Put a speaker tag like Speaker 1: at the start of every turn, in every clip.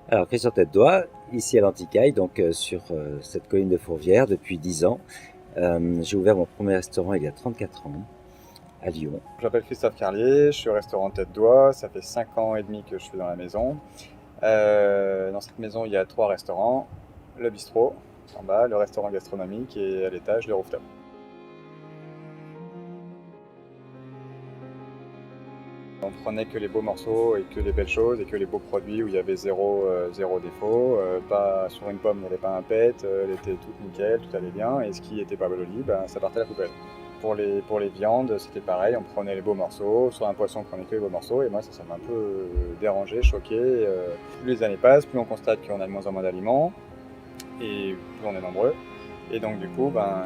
Speaker 1: Alors, Christian Tête-Doigt, ici à l'Anticaille, donc sur cette colline de Fourvière depuis 10 ans. J'ai ouvert mon premier restaurant il y a 34 ans, à Lyon.
Speaker 2: Je m'appelle Christophe Carlier, je suis au restaurant Tête d'Oie, ça fait 5 ans et demi que je suis dans la maison. Dans cette maison, il y a 3 restaurants, le bistrot en bas, le restaurant gastronomique et à l'étage, le rooftop. On prenait que les beaux morceaux et que les belles choses et que les beaux produits où il y avait zéro défaut. Pas, sur une pomme, il n'y avait pas un pet, elle était toute nickel, tout allait bien. Et ce qui n'était pas joli, ben, ça partait à la poubelle. Pour les viandes, c'était pareil, on prenait les beaux morceaux. Sur un poisson, on prenait que les beaux morceaux. Et moi, ça m'a un peu dérangé, choqué. Plus les années passent, plus on constate qu'on a de moins en moins d'aliments et plus on est nombreux. Et donc du coup, ben,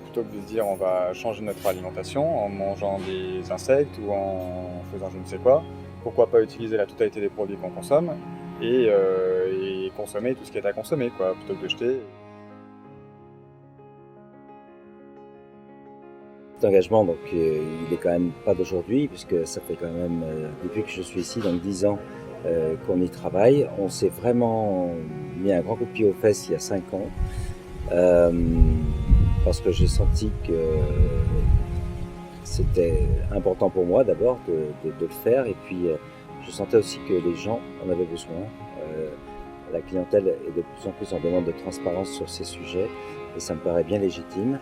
Speaker 2: plutôt que de se dire on va changer notre alimentation en mangeant des insectes ou en faisant je ne sais quoi, pourquoi pas utiliser la totalité des produits qu'on consomme et consommer tout ce qui est à consommer, quoi, plutôt que de jeter.
Speaker 1: Cet engagement, donc, il est quand même pas d'aujourd'hui, puisque ça fait quand même, depuis que je suis ici, donc 10 ans qu'on y travaille. On s'est vraiment mis un grand coup de pied aux fesses il y a 5 ans, parce que j'ai senti que c'était important pour moi d'abord de le faire, et puis je sentais aussi que les gens en avaient besoin. La clientèle est de plus en plus en demande de transparence sur ces sujets, et ça me paraît bien légitime.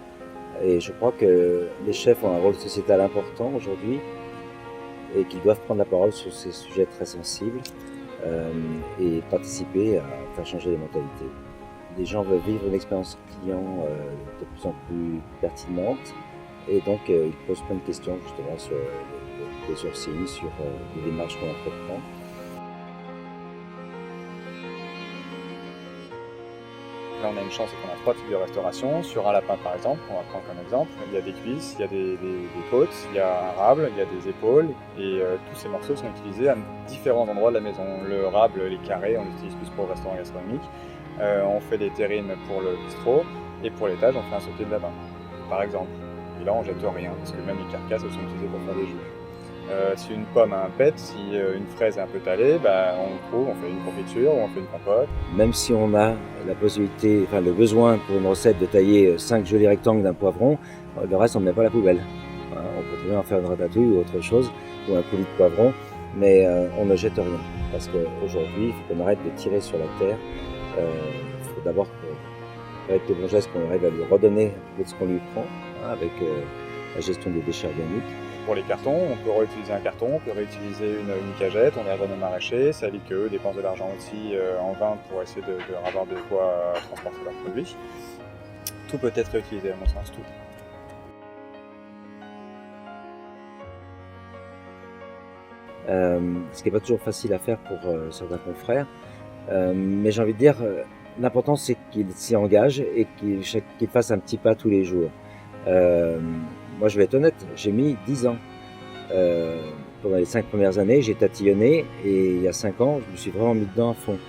Speaker 1: Et je crois que les chefs ont un rôle sociétal important aujourd'hui et qu'ils doivent prendre la parole sur ces sujets très sensibles et participer à faire changer les mentalités. Les gens veulent vivre une expérience client de plus en plus pertinente, et donc ils posent plein de questions justement sur les sourcils, sur les démarches qu'on entreprend.
Speaker 2: Là, on a une chance, c'est qu'on a 3 types de restauration. Sur un lapin, par exemple, on va prendre comme exemple, il y a des cuisses, il y a des côtes, il y a un rable, il y a des épaules, et tous ces morceaux sont utilisés à différents endroits de la maison. Le rable, les carrés, on l'utilise plus pour le restaurant gastronomique. On fait des terrines pour le bistrot, et pour l'étage, on fait un sauté de lapin, par exemple. Et là, on jette rien, parce que même les carcasses, elles sont utilisées pour faire des jus. Si une pomme a un pet, si une fraise est un peu talée, bah, on fait une confiture ou on fait une compote.
Speaker 1: Même si on a la possibilité, enfin le besoin pour une recette de tailler 5 jolis rectangles d'un poivron, le reste on ne met pas à la poubelle. On peut très bien en faire une ratatouille ou autre chose, ou un coulis de poivron, mais on ne jette rien. Parce qu'aujourd'hui, il faut qu'on arrête de tirer sur la terre. Il faut d'abord avec les bons gestes qu'on arrive à lui redonner un peu de ce qu'on lui prend, avec la gestion des déchets organiques.
Speaker 2: Pour les cartons, on peut réutiliser un carton, on peut réutiliser une cagette, on les redonne aux maraîchers, ça évite qu'eux dépensent de l'argent aussi en vente pour essayer de avoir de quoi transporter leurs produits. Tout peut être réutilisé à mon sens, tout.
Speaker 1: Ce qui n'est pas toujours facile à faire pour certains confrères, mais j'ai envie de dire, l'important c'est qu'ils s'y engagent et qu'ils fassent un petit pas tous les jours. Moi je vais être honnête, j'ai mis 10 ans. Pendant les 5 premières années, j'ai tatillonné, et il y a 5 ans, je me suis vraiment mis dedans à fond.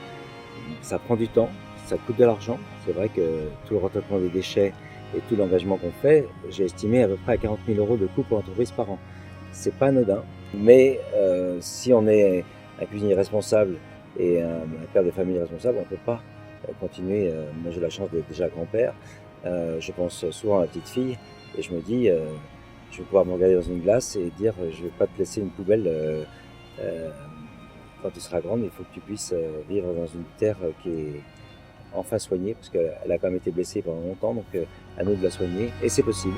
Speaker 1: Ça prend du temps, ça coûte de l'argent. C'est vrai que tout le retraitement des déchets et tout l'engagement qu'on fait, j'ai estimé à peu près à 40 000 € de coût pour l'entreprise par an. C'est pas anodin, mais si on est un cuisinier responsable et un père de famille responsable, on ne peut pas continuer. Moi j'ai la chance d'être déjà grand-père. Je pense souvent à la petite fille et je me dis, je vais pouvoir me regarder dans une glace et dire, je ne vais pas te laisser une poubelle quand tu seras grande. Il faut que tu puisses vivre dans une terre qui est enfin soignée, parce qu'elle a quand même été blessée pendant longtemps, donc à nous de la soigner, et c'est possible.